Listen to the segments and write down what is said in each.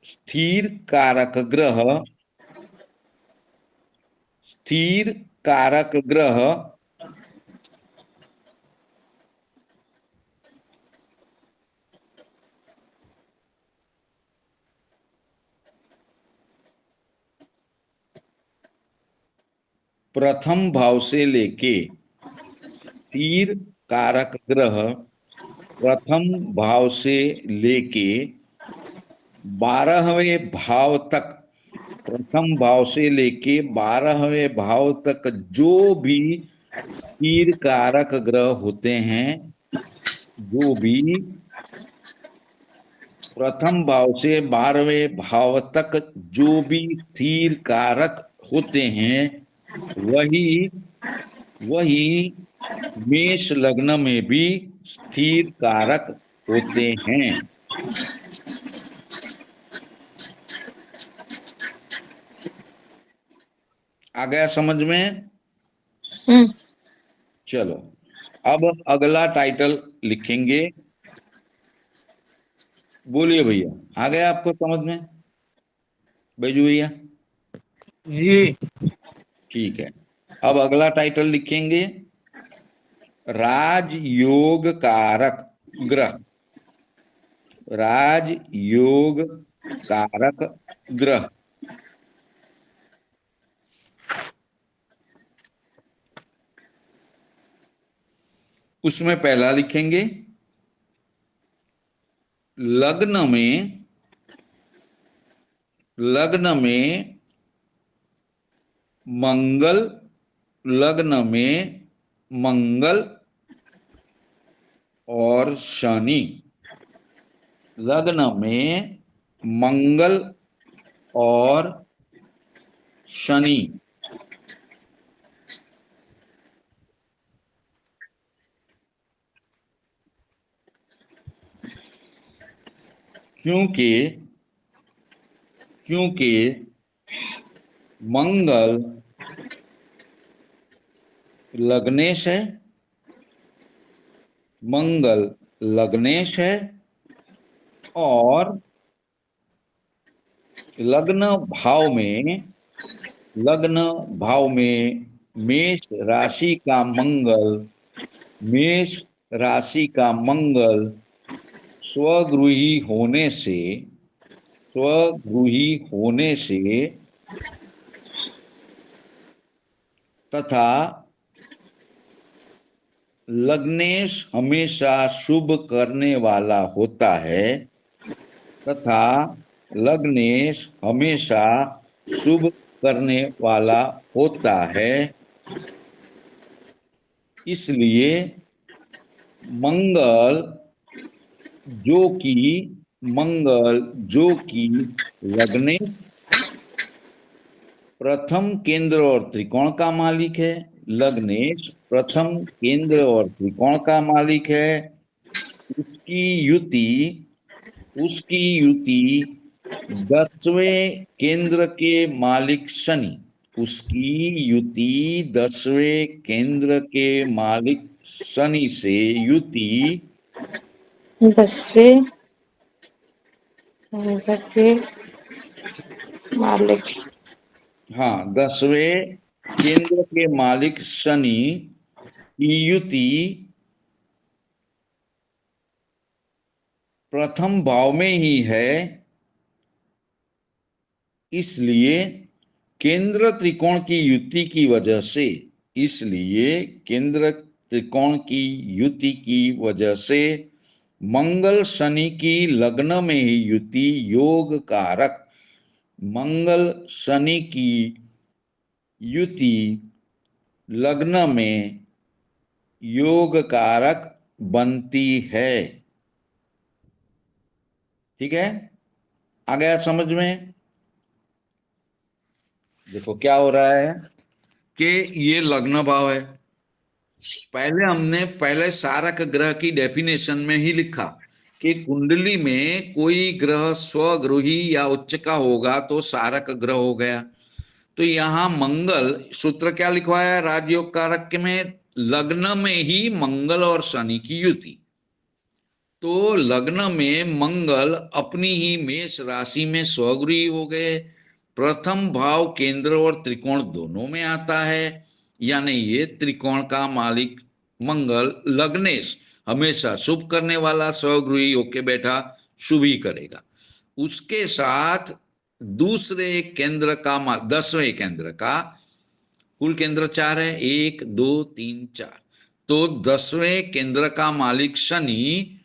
स्थिर कारक ग्रह, स्थिर कारक ग्रह प्रथम भाव से लेके, स्थिर कारक ग्रह प्रथम भाव से लेके 12वें भाव तक, प्रथम भाव से लेके 12वें भाव तक जो भी स्थिर कारक ग्रह होते हैं, जो भी प्रथम भाव से 12वें भाव तक जो भी स्थिर कारक होते हैं, वही वही मेष लग्न में भी स्थिर कारक होते हैं। आ गया समझ में? हम्म। चलो, अब अगला टाइटल लिखेंगे। बोलिए भैया, आ गया आपको समझ में? बैजू भैया, जी। ठीक है। अब अगला टाइटल लिखेंगे, राजयोग कारक ग्रह, राजयोग कारक ग्रह। उसमें पहला लिखेंगे, लग्न में, लग्न में मंगल, लग्न में मंगल और शनि, लग्न में मंगल और शनि। क्योंकि क्योंकि मंगल लग्नेश है, मंगल लग्नेश है, और लग्न भाव में, लग्न भाव में मेष राशि का मंगल, मेष राशि का मंगल स्वगृही होने से, स्वगृही होने से तथा लग्नेश हमेशा शुभ करने वाला होता है, तथा लग्नेश हमेशा शुभ करने वाला होता है, इसलिए मंगल जो कि, मंगल जो कि लग्नेश प्रथम केंद्र और त्रिकोण का मालिक है, लग्नेश प्रथम केंद्र और त्रिकोण का मालिक है, उसकी युति, उसकी युति 10वें केंद्र के मालिक शनि, उसकी युति 10वें केंद्र के मालिक शनि से युति 10वें केंद्र के मालिक, हाँ, 10वें केंद्र के मालिक शनि की युति प्रथम भाव में ही है, इसलिए केंद्र त्रिकोण की युति की वजह से, इसलिए केंद्र त्रिकोण की युति की वजह से मंगल शनि की लग्न में ही युति योग कारक, मंगल शनि की युति लग्न में योग कारक बनती है। ठीक है, आ गया समझ में? देखो क्या हो रहा है कि ये लग्न भाव है। पहले हमने पहले सारक ग्रह की डेफिनेशन में ही लिखा कि कुंडली में कोई ग्रह स्वगृही या उच्च का होगा तो सारक ग्रह हो गया। तो यहां मंगल, सूत्र क्या लिखवाया राजयोग कारक में, लग्न में ही मंगल और शनि की युति, तो लग्न में मंगल अपनी ही मेष राशि में स्वगृही हो गए, प्रथम भाव केंद्र और त्रिकोण दोनों में आता है, यानी ये त्रिकोण का मालिक मंगल लग्नेश हमेशा शुभ करने वाला, स्वगृही होके बैठा शुभ ही करेगा। उसके साथ दूसरे केंद्र का 10वें केंद्र का, कुल केंद्र 4 है, 1 2 3 4, तो 10वें केंद्र का मालिक शनि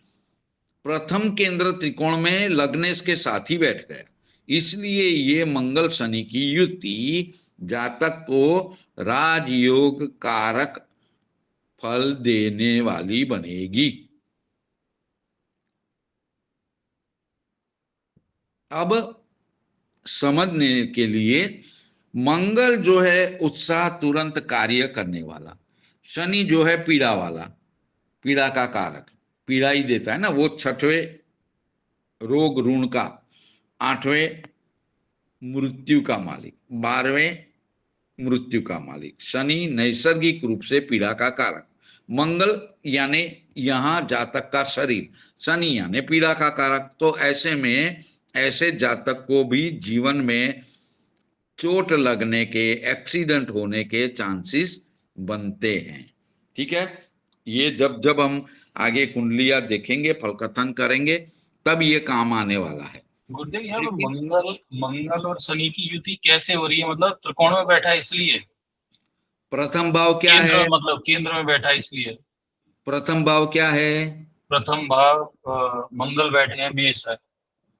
प्रथम केंद्र त्रिकोण में लग्नेश के साथ ही बैठ गया। इसलिए ये मंगल शनि की युति जातक को राजयोग कारक फल देने वाली बनेगी। अब समझने के लिए, मंगल जो है उत्साह तुरंत कार्य करने वाला, शनि जो है पीड़ा वाला, पीड़ा का कारक, पीड़ा ही देता है ना, वो 6वें रोग ऋण का, 8वें मृत्यु का मालिक, 12वें मृत्यु का मालिक। शनि नैसर्गिक रूप से पीड़ा का कारक, मंगल यानी यहां जातक का शरीर, शनि यानी पीड़ा का कारक। तो ऐसे में ऐसे जातक को भी जीवन में चोट लगने के, एक्सीडेंट होने के चांसेस बनते हैं। ठीक है, ये जब जब हम आगे कुंडलियां देखेंगे, फलकथन करेंगे, तब ये काम आने वाला है। गुरुदेव यहाँ पे लेकिन मंगल मंगल और शनि की युति कैसे हो रही है? मतलब त्रिकोण में बैठा है इसलिए, प्रथम भाव क्या केंद्र है? में, मतलब केंद्र में बैठा है इसलिए। प्रथम भाव क्या है? प्रथम भाव मंगल बैठे हैं, मेष है।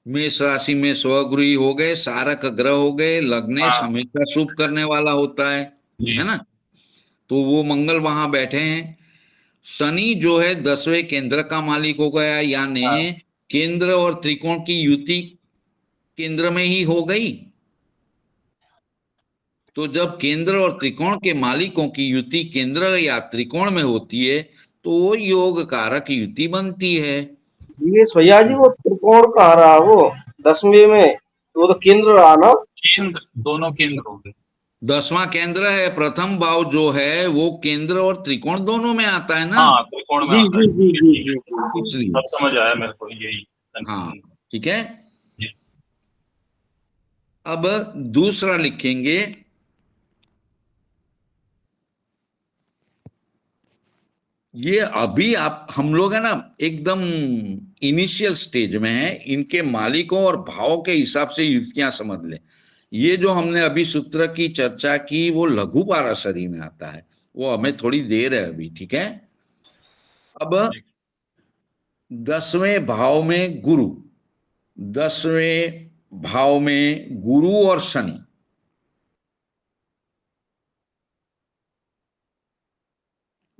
मेष राशि में स्वगृही हो गए, सारक ग्रह हो गए, लग्नेश हाँ हमेशा शुभ करने वाला होता जी। है ना? तो वो मंगल वहां बैठे हैं। शनि जो है 10वें केंद्र का मालिक हो गया, यानी हाँ केंद्र और त्रिकोण की युति केंद्र में ही हो गई। तो जब केंद्र और त्रिकोण के मालिकों की युति केंद्र या त्रिकोण में होती है, तो वो योग कारक युति बनती है। ये भैया जी वो त्रिकोण कहाँ रहा वो 10वें में, वो तो केंद्र रहा ना। केंद्र, दोनों केंद्र हो गए। 10वां केंद्र है, प्रथम भाव जो है वो केंद्र और त्रिकोण दोनों में आता है ना, हाँ त्रिकोण में जी आता है, जी जी ठीक है जी ठीक जी है। जी। इसलिए। अब समझ आया मेरे को, यही हाँ, कंफ्यूजन। ठीक है। जी। अब दूसरा लिखेंगे, ये अभी आप हम लोग है ना एकदम इनिशियल स्टेज में है, इनके मालिकों और भावों के हिसाब से युक्तियां समझ लें। ये जो हमने अभी सूत्र की चर्चा की वो लघु पाराशरी में आता है, वो हमें थोड़ी देर है अभी, ठीक है। अब जी। 10वें भाव में गुरु, 10वें भाव में गुरु और शनि,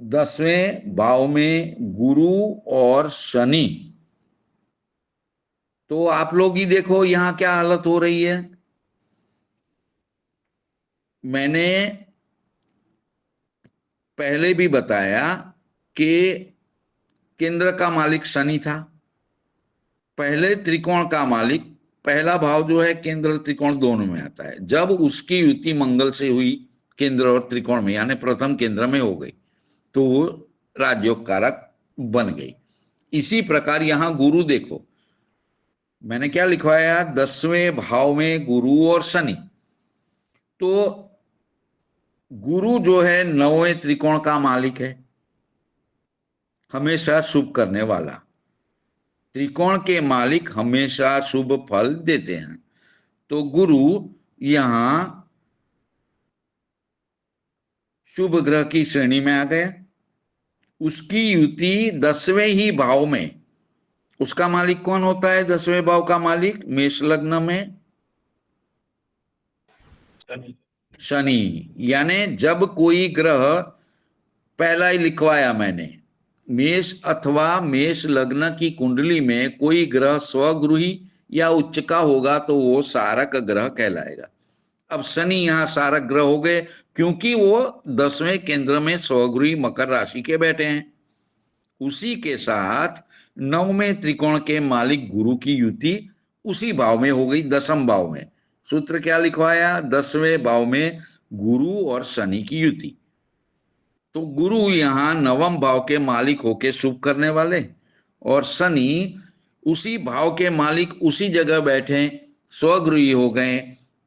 10वें भाव में गुरु और शनि, तो आप लोग ही देखो यहां क्या हालत हो रही है। मैंने पहले भी बताया कि केंद्र का मालिक शनि था, पहले त्रिकोण का मालिक, पहला भाव जो है केंद्र त्रिकोण दोनों में आता है, जब उसकी युति मंगल से हुई केंद्र और त्रिकोण में, यानी प्रथम केंद्र में हो गई, तो वो राजयोग कारक बन गई। इसी प्रकार यहां गुरु देखो, मैंने क्या लिखवाया, 10वें भाव में गुरु और शनि, तो गुरु जो है 9वें त्रिकोण का मालिक है, हमेशा शुभ करने वाला, त्रिकोण के मालिक हमेशा शुभ फल देते हैं। तो गुरु यहां शुभ ग्रह की श्रेणी में आ गया, उसकी युति 10वें ही भाव में, उसका मालिक कौन होता है 10वें भाव का मालिक मेष लग्न में? शनि। यानी जब कोई ग्रह, पहला ही लिखवाया मैंने, मेष अथवा मेष लग्न की कुंडली में कोई ग्रह स्वगृही या उच्च का होगा तो वो सारक ग्रह कहलाएगा। अब शनि यहां सारक ग्रह हो गए, क्योंकि वो 10वें केंद्र में स्वगृही मकर राशि के बैठे हैं। उसी के साथ 9वें त्रिकोण के मालिक गुरु की युति उसी भाव में हो गई, 10म भाव में। सूत्र क्या लिखवाया, 10वें भाव में गुरु और शनि की युति, तो गुरु यहां 9म भाव के मालिक होके शुभ करने वाले, और शनि उसी भाव के मालिक उसी जगह बैठे स्वगृही हो गए,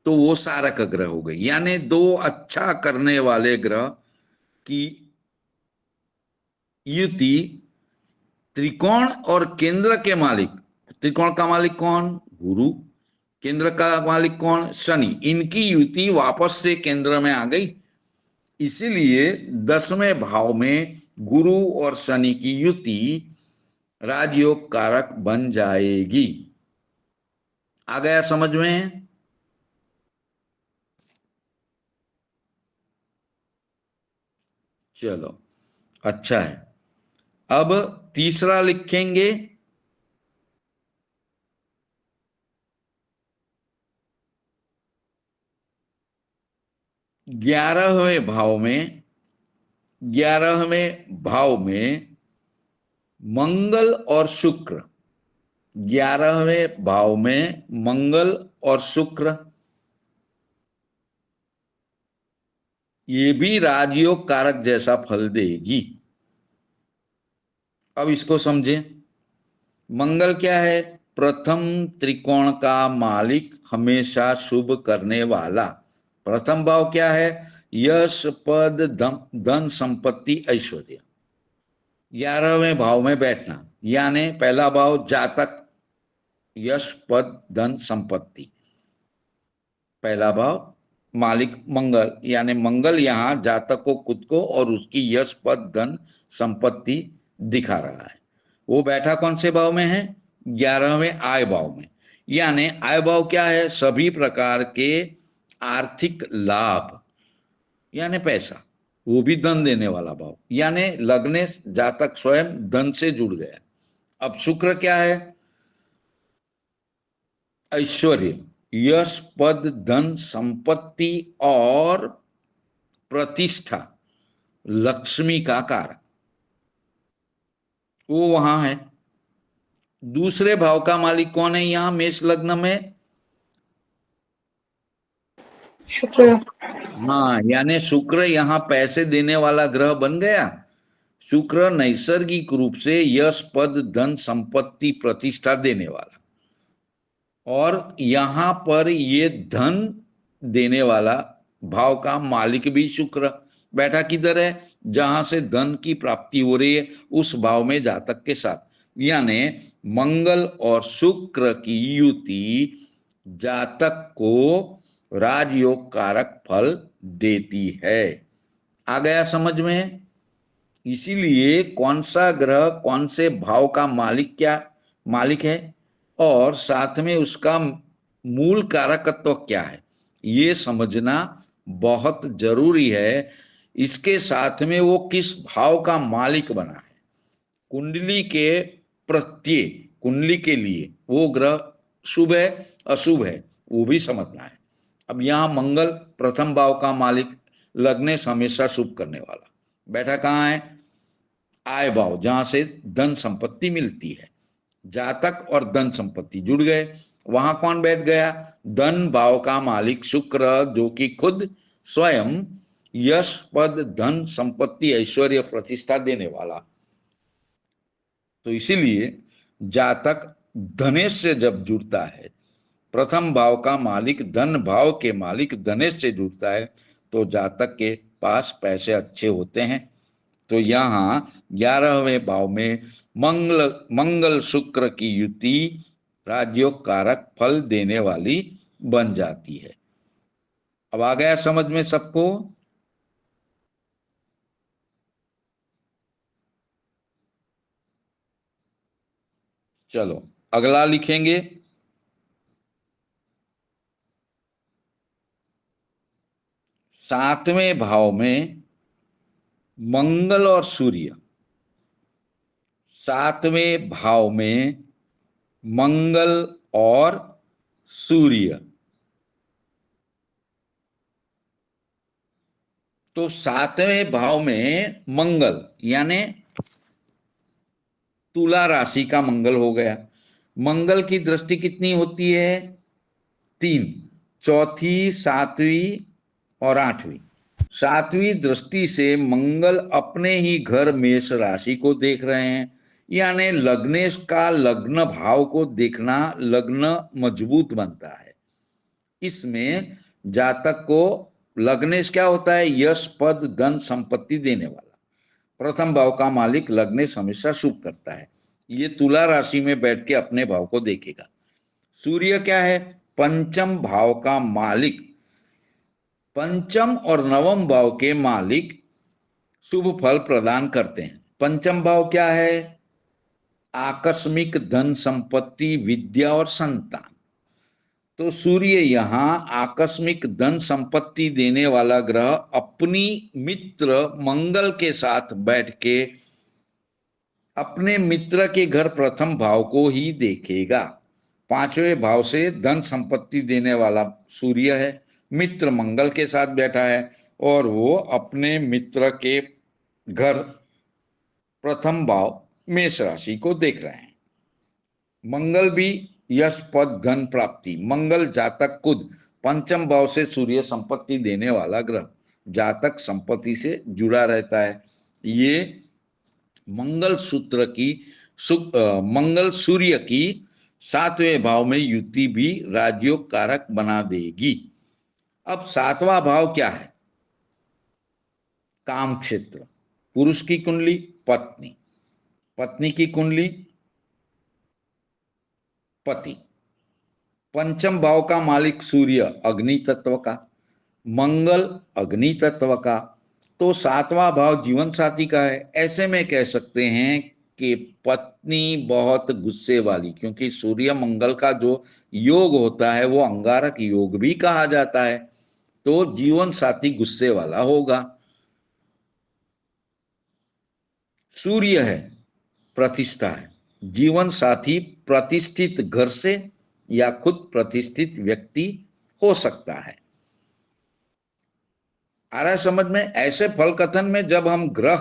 तो वो सारक ग्रह हो गए। यानी दो अच्छा करने वाले ग्रह की युति त्रिकोण और केंद्र के मालिक, त्रिकोण का मालिक कौन? गुरु। केंद्र का मालिक कौन? शनि। इनकी युति वापस से केंद्र में आ गई, इसीलिए 10वें भाव में गुरु और शनि की युति राजयोग कारक बन जाएगी। आ गया समझ में? चलो, अच्छा है। अब तीसरा लिखेंगे। 11वें भाव में, 11वें भाव में मंगल और शुक्र, 11वें भाव में मंगल और शुक्र, ये भी राजयोग कारक जैसा फल देगी। अब इसको समझें। मंगल क्या है? प्रथम त्रिकोण का मालिक, हमेशा शुभ करने वाला। प्रथम भाव क्या है? यश, पद, धन, संपत्ति, ऐश्वर्य। 11वें भाव में बैठना, यानी पहला भाव जातक, यश, पद, धन, संपत्ति। पहला भाव मालिक मंगल, यानी मंगल यहां जातक को, खुद को और उसकी यश, पद, धन, संपत्ति दिखा रहा है। वो बैठा कौन से भाव में है? 11वें आय भाव में। यानी आय भाव क्या है? सभी प्रकार के आर्थिक लाभ, यानी पैसा, वो भी धन देने वाला भाव। यानी लग्ने जातक स्वयं धन से जुड़ गया। अब शुक्र क्या है? ऐश्वर्य, यश, पद, धन, संपत्ति और प्रतिष्ठा, लक्ष्मी का कारक, वो वहां है। दूसरे भाव का मालिक कौन है यहां मेष लग्न में? शुक्र। हाँ, यानी शुक्र यहां पैसे देने वाला ग्रह बन गया। शुक्र नैसर्गिक रूप से यश, पद, धन, संपत्ति, प्रतिष्ठा देने वाला, और यहां पर ये धन देने वाला भाव का मालिक भी शुक्र बैठा किधर है? जहां से धन की प्राप्ति हो रही है, उस भाव में जातक के साथ। यानी मंगल और शुक्र की युति जातक को राजयोग कारक फल देती है। आ गया समझ में? इसीलिए कौन सा ग्रह कौन से भाव का मालिक है, और साथ में उसका मूल कारकत्व क्या है, ये समझना बहुत जरूरी है। इसके साथ में वो किस भाव का मालिक बना है, कुंडली के प्रत्येक कुंडली के लिए वो ग्रह शुभ है अशुभ है, वो भी समझना है। अब यहां मंगल प्रथम भाव का मालिक, लग्न हमेशा शुभ करने वाला, बैठा कहाँ है? आय भाव, जहां से धन संपत्ति मिलती है। जातक और धन संपत्ति जुड़ गए। वहां कौन बैठ गया? धन भाव का मालिक शुक्र, जो कि खुद स्वयं यश, पद, धन, संपत्ति, ऐश्वर्य, प्रतिष्ठा देने वाला। तो इसीलिए जातक धनेश से जब जुड़ता है, प्रथम भाव का मालिक धन भाव के मालिक धनेश से जुड़ता है, तो जातक के पास पैसे अच्छे होते हैं। तो यहाँ 11वें भाव में मंगल शुक्र की युति राजयोग कारक फल देने वाली बन जाती है। अब आ गया समझ में सबको? चलो अगला लिखेंगे। 7वें भाव में मंगल और सूर्य, 7वें भाव में मंगल और सूर्य। तो 7वें भाव में मंगल, यानी तुला राशि का मंगल हो गया। मंगल की दृष्टि कितनी होती है? 3, चौथी, 7वीं और 8वीं। 7वीं दृष्टि से मंगल अपने ही घर मेष राशि को देख रहे हैं, यानी लग्नेश का लग्न भाव को देखना, लग्न मजबूत बनता है। इसमें जातक को लग्नेश क्या होता है? यश, पद, धन, संपत्ति देने वाला। प्रथम भाव का मालिक लग्नेश हमेशा शुभ करता है। ये तुला राशि में बैठ के अपने भाव को देखेगा। सूर्य क्या है? पंचम भाव का मालिक। पंचम और नवम भाव के मालिक शुभ फल प्रदान करते हैं। पंचम भाव क्या है? आकस्मिक धन, संपत्ति, विद्या और संतान। तो सूर्य यहां आकस्मिक धन संपत्ति देने वाला ग्रह अपनी मित्र मंगल के साथ बैठ के अपने मित्र के घर प्रथम भाव को ही देखेगा। पांचवें भाव से धन संपत्ति देने वाला सूर्य है, मित्र मंगल के साथ बैठा है और वो अपने मित्र के घर प्रथम भाव मेष राशि को देख रहे हैं। मंगल भी यश, पद, धन प्राप्ति। मंगल जातक खुद पंचम भाव से सूर्य संपत्ति देने वाला ग्रह, जातक संपत्ति से जुड़ा रहता है। ये मंगल सूत्र की मंगल सूर्य की 7वें भाव में युति भी राजयोग कारक बना देगी। अब 7वां भाव क्या है? काम क्षेत्र। पुरुष की कुंडली पत्नी, पत्नी की कुंडली पति। पंचम भाव का मालिक सूर्य अग्नि तत्व का, मंगल अग्नि तत्व का, तो 7वां भाव जीवन साथी का है। ऐसे में कह सकते हैं कि पत्नी बहुत गुस्से वाली, क्योंकि सूर्य मंगल का जो योग होता है वो अंगारक योग भी कहा जाता है, तो जीवन साथी गुस्से वाला होगा। सूर्य है प्रतिष्ठा है, जीवन साथी प्रतिष्ठित घर से या खुद प्रतिष्ठित व्यक्ति हो सकता है। आ रहा है समझ में? ऐसे फल कथन में जब हम ग्रह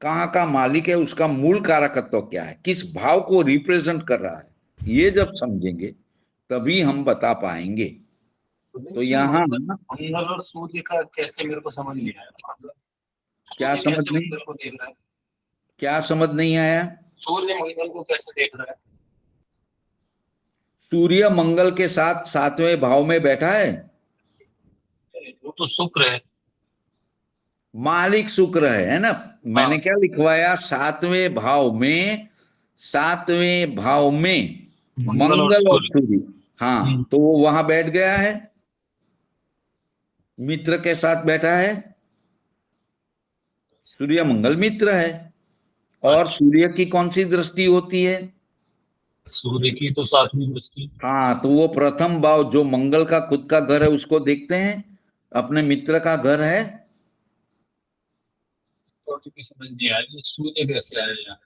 कहाँ का मालिक है, उसका मूल कारकत्व क्या है, किस भाव को रिप्रेजेंट कर रहा है, ये जब समझेंगे तभी हम बता पाएंगे। तो यहाँ मंगल और सूर्य का कैसे मेरे को समझ नहीं आया। क्या सूर्य समझ कैसे नहीं, मंगल को देख रहा है? क्या समझ नहीं आया? सूर्य मंगल को कैसे देख रहा है? सूर्य मंगल के साथ 7वें भाव में बैठा है। वो तो शुक्र है। मालिक शुक्र है ना? मैंने क्या लिखवाया? 7वें भाव में, 7वें भाव में मंगल और सूर्य। हाँ, तो वो वहां बैठ गया है, मित्र के साथ बैठा है। सूर्य मंगल मित्र है। और सूर्य की कौन सी दृष्टि होती है? सूर्य की तो 7वीं दृष्टि। हाँ, तो वो प्रथम भाव जो मंगल का खुद का घर है उसको देखते हैं, अपने मित्र का घर है। तो समझ नहीं आया ये सूर्य कैसे आया यहाँ?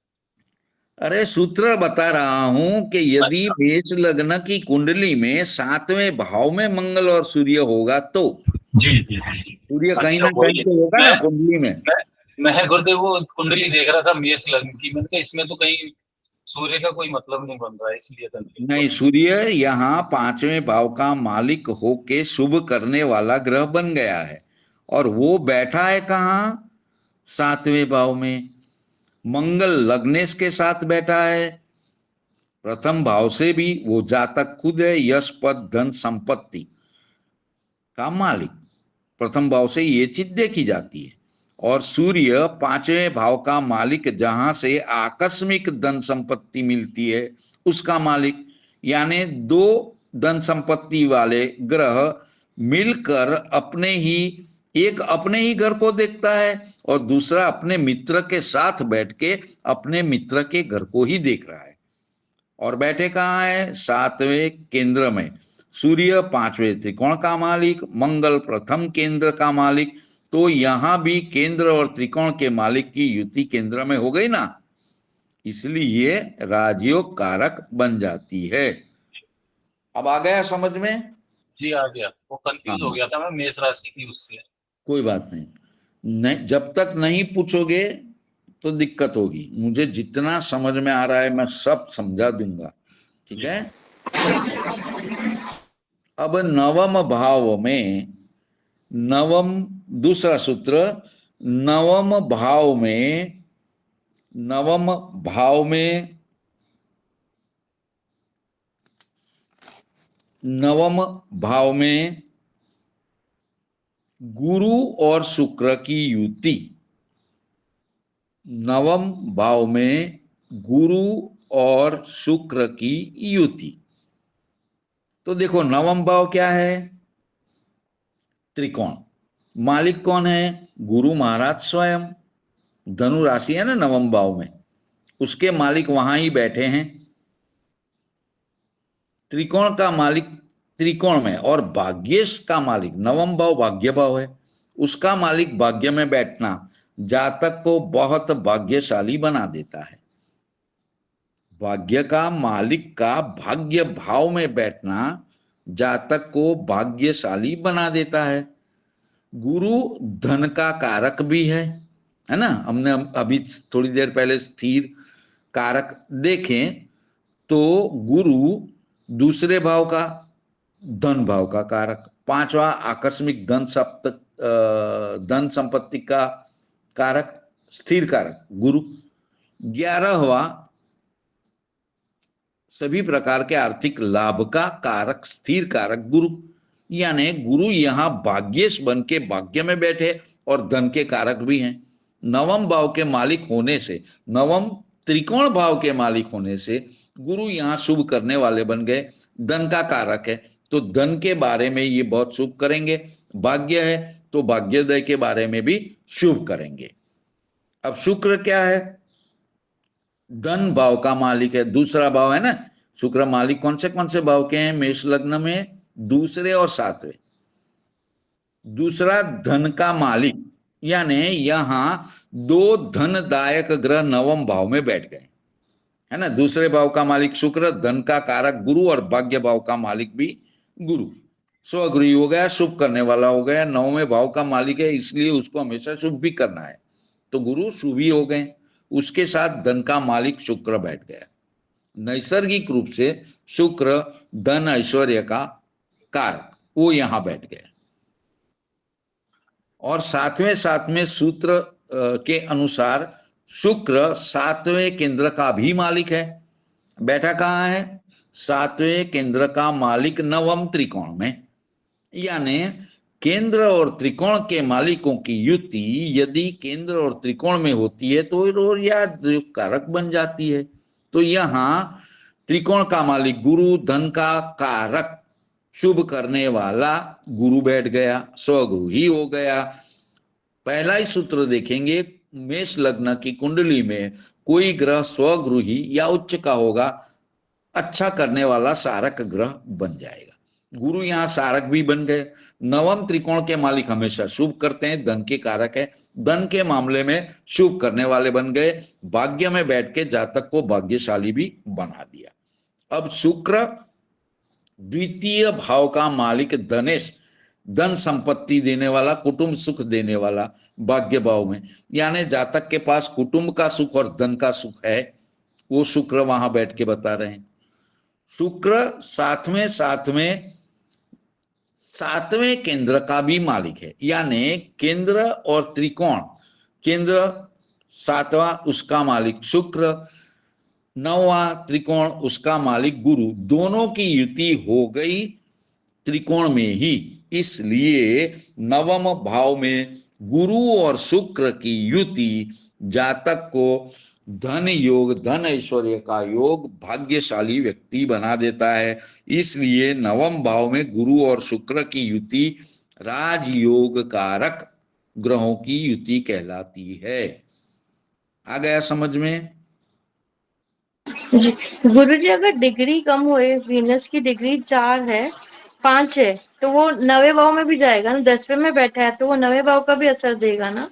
अरे सूत्र बता रहा हूं कि यदि मेष लग्न की कुंडली में 7वें भाव में मंगल और सूर्य होगा तो जी जी जी। सूर्य कहीं ना कहीं तो होगा ना कुंडली में। मैं गुरुदेव वो कुंडली देख रहा था मेष लग्न की, मैंने कहा इसमें तो कहीं सूर्य का कोई मतलब नहीं बन रहा है, इसलिए नहीं, सूर्य यहाँ 5वें भाव का मालिक होके शुभ करने वाला ग्रह बन गया है और वो बैठा है कहाँ? 7वें भाव में। मंगल लग्नेश के साथ बैठा है, प्रथम भाव से भी वो जातक खुद है यश, पद, धन, संपत्ति का मालिक। प्रथम भाव से ये चीज देखी जाती है। और सूर्य 5वें भाव का मालिक, जहां से आकस्मिक धन संपत्ति मिलती है उसका मालिक। यानी दो धन संपत्ति वाले ग्रह मिलकर एक अपने ही घर को देखता है और दूसरा अपने मित्र के साथ बैठ के अपने मित्र के घर को ही देख रहा है। और बैठे कहाँ है? 7वें केंद्र में। सूर्य 5वें त्रिकोण का मालिक, मंगल प्रथम केंद्र का मालिक, तो यहां भी केंद्र और त्रिकोण के मालिक की युति केंद्र में हो गई ना, इसलिए राजयोग कारक बन जाती है। अब आ गया समझ में? जी आ गया। वो कंफ्यूज हो गया था मैं मेष राशि की उससे। कोई बात नहीं, जब तक नहीं पूछोगे तो दिक्कत होगी। मुझे जितना समझ में आ रहा है मैं सब समझा दूंगा, ठीक है? अब नवम भाव में, नवम दूसरा सूत्र, नवम भाव में नवम भाव में नवम भाव में गुरु और शुक्र की युति, नवम भाव में गुरु और शुक्र की युति। तो देखो नवम भाव क्या है? त्रिकोण। मालिक कौन है? गुरु महाराज स्वयं। धनु राशि है ना नवम भाव में, उसके मालिक वहां ही बैठे हैं। त्रिकोण का मालिक त्रिकोण में, और भाग्येश का मालिक, नवम भाव भाग्य भाव है, उसका मालिक भाग्य में बैठना जातक को बहुत भाग्यशाली बना देता है। भाग्य का मालिक का भाग्य भाव में बैठना जातक को भाग्यशाली बना देता है। गुरु धन का कारक भी है ना। हमने अभी थोड़ी देर पहले स्थिर कारक देखें तो गुरु दूसरे भाव का, धन भाव का कारक, पांचवा आकस्मिक धन संपत्ति का कारक, स्थिर कारक गुरु, 11वां सभी प्रकार के आर्थिक लाभ का कारक, स्थिर कारक गुरु। यानी गुरु यहां भाग्येश बन के भाग्य में बैठे और धन के कारक भी हैं। नवम भाव के मालिक होने से, नवम त्रिकोण भाव के मालिक होने से गुरु यहाँ शुभ करने वाले बन गए, धन का कारक है तो धन के बारे में ये बहुत शुभ करेंगे। भाग्य है तो भाग्योदय के बारे में भी शुभ करेंगे। अब शुक्र क्या है? धन भाव का मालिक है, दूसरा भाव है ना। शुक्र मालिक कौन से भाव के हैं? मेष लग्न में दूसरे और सातवें। दूसरा धन का मालिक, यानी यहां दो धनदायक ग्रह नवम भाव में बैठ गए, है ना। दूसरे भाव का मालिक शुक्र, धन का कारक गुरु, और भाग्य भाव का मालिक भी गुरु। स्वगृही हो गया, शुभ करने वाला हो गया। नौवें भाव का मालिक है इसलिए उसको हमेशा शुभ भी करना है, तो गुरु शुभ ही हो गए। उसके साथ धन का मालिक शुक्र बैठ गया। नैसर्गिक रूप से शुक्र धन ऐश्वर्य का कारक, वो यहां बैठ गए। और सातवें सूत्र के अनुसार शुक्र सातवें केंद्र का भी मालिक है। बैठा कहाँ है? सातवें केंद्र का मालिक नवम त्रिकोण में। यानी केंद्र और त्रिकोण के मालिकों की युति यदि केंद्र और त्रिकोण में होती है तो कारक बन जाती है। तो यहाँ त्रिकोण का मालिक गुरु, धन का कारक, शुभ करने वाला गुरु बैठ गया, स्वगुरु ही हो गया। पहला ही सूत्र देखेंगे, मेष लग्न की कुंडली में कोई ग्रह स्वगुरु ही या उच्च का होगा, अच्छा करने वाला सारक ग्रह बन जाएगा। गुरु यहाँ सारक भी बन गए। नवम त्रिकोण के मालिक हमेशा शुभ करते हैं, धन के कारक है, धन के मामले में शुभ करने वाले बन गए। भाग्य में बैठ के जातक को भाग्यशाली भी बना दिया। अब शुक्र द्वितीय भाव का मालिक धनेश, धन संपत्ति देने वाला, कुटुंब सुख देने वाला भाग्य भाव में, यानी जातक के पास कुटुंब का सुख और धन का सुख है, वो शुक्र वहां बैठ के बता रहे हैं। शुक्र सातवें केंद्र का भी मालिक है, यानी केंद्र और त्रिकोण, केंद्र सातवां उसका मालिक शुक्र, नौवां त्रिकोण उसका मालिक गुरु, दोनों की युति हो गई त्रिकोण में ही। इसलिए नवम भाव में गुरु और शुक्र की युति जातक को धन योग, धन ऐश्वर्य का योग, भाग्यशाली व्यक्ति बना देता है। इसलिए नवम भाव में गुरु और शुक्र की युति राजयोग कारक ग्रहों की युति कहलाती है। आ गया समझ में? गुरु जी अगर डिग्री कम हुए, वीनस की डिग्री 4 है, 5 है, तो वो 9वें भाव में भी जाएगा ना। 10वें में बैठा है तो वो 9वें भाव का भी असर देगा ना।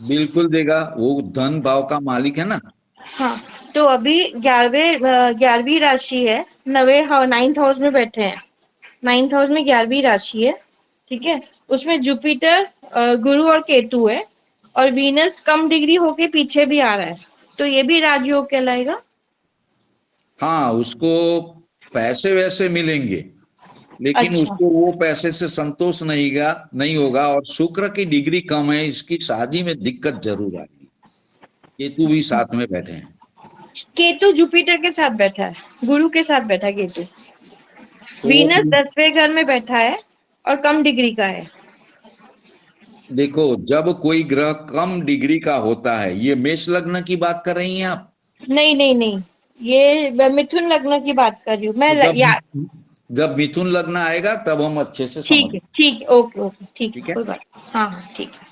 बिल्कुल देगा, वो धन भाव का मालिक है ना। हाँ, तो अभी 11वीं राशि है, 9th हाउस में बैठे हैं। 9th हाउस में 11वीं राशि है, ठीक है। उसमें जुपिटर, गुरु और केतु है, और वीनस कम डिग्री होके पीछे भी आ रहा है, तो ये भी राजयोग कहलाएगा। हाँ, उसको पैसे वैसे मिलेंगे, लेकिन अच्छा। उसको वो पैसे से संतोष नहीं होगा। और शुक्र की डिग्री कम है, इसकी शादी में दिक्कत जरूर आएगी। केतु भी साथ में बैठे हैं। केतु जुपिटर के साथ बैठा है, गुरु के साथ बैठा है केतु। तो वीनस 10वें घर में बैठा है और कम डिग्री का है। देखो, जब कोई ग्रह कम डिग्री का होता है, ये मेष लग्न की बात कर रही हैं आप? नहीं नहीं नहीं, ये मिथुन लग्न की बात कर रही हूँ मैं। तो यार जब मिथुन लग्न आएगा तब हम अच्छे से ठीक समझ। है, ठीक है, ओके ओके, ठीक ठीक है, है। कोई बात नहीं। हाँ हाँ, ठीक है।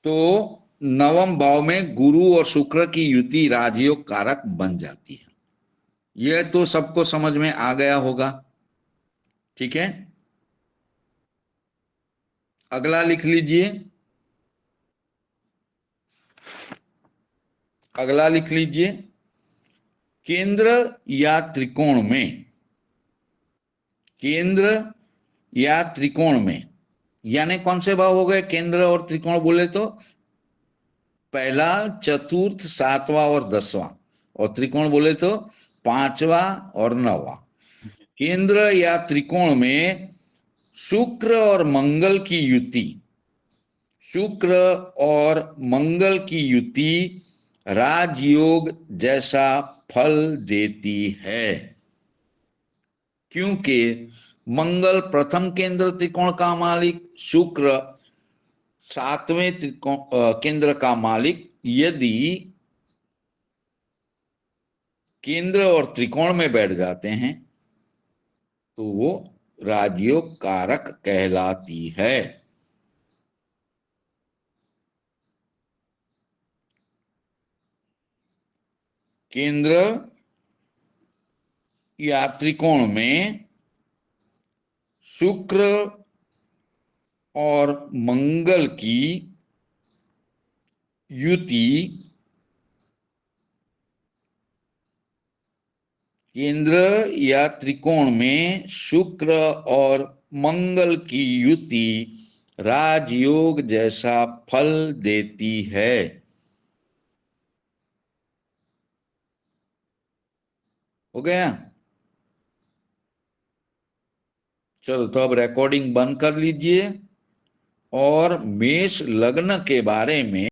तो नवम भाव में गुरु और शुक्र की युति राजयोग कारक बन जाती है। यह तो सबको समझ में आ गया होगा। ठीक है, अगला लिख लीजिए। अगला लिख लीजिए, केंद्र या त्रिकोण में, केंद्र या त्रिकोण में, यानी कौन से भाव हो गए केंद्र और त्रिकोण बोले तो? पहला, चतुर्थ, सातवां और 10वां, और त्रिकोण बोले तो 5वां और 9वां। केंद्र या त्रिकोण में शुक्र और मंगल की युति, शुक्र और मंगल की युति राजयोग जैसा फल देती है, क्योंकि मंगल प्रथम केंद्र त्रिकोण का मालिक, शुक्र 7वें त्रिकोण केंद्र का मालिक। यदि केंद्र और त्रिकोण में बैठ जाते हैं तो वो राजयोग कारक कहलाती है। केंद्र या त्रिकोण में शुक्र और मंगल की युति, केंद्र या त्रिकोण में शुक्र और मंगल की युति राजयोग जैसा फल देती है। हो गया? चलो, तो अब रिकॉर्डिंग बंद कर लीजिए और मेष लग्न के बारे में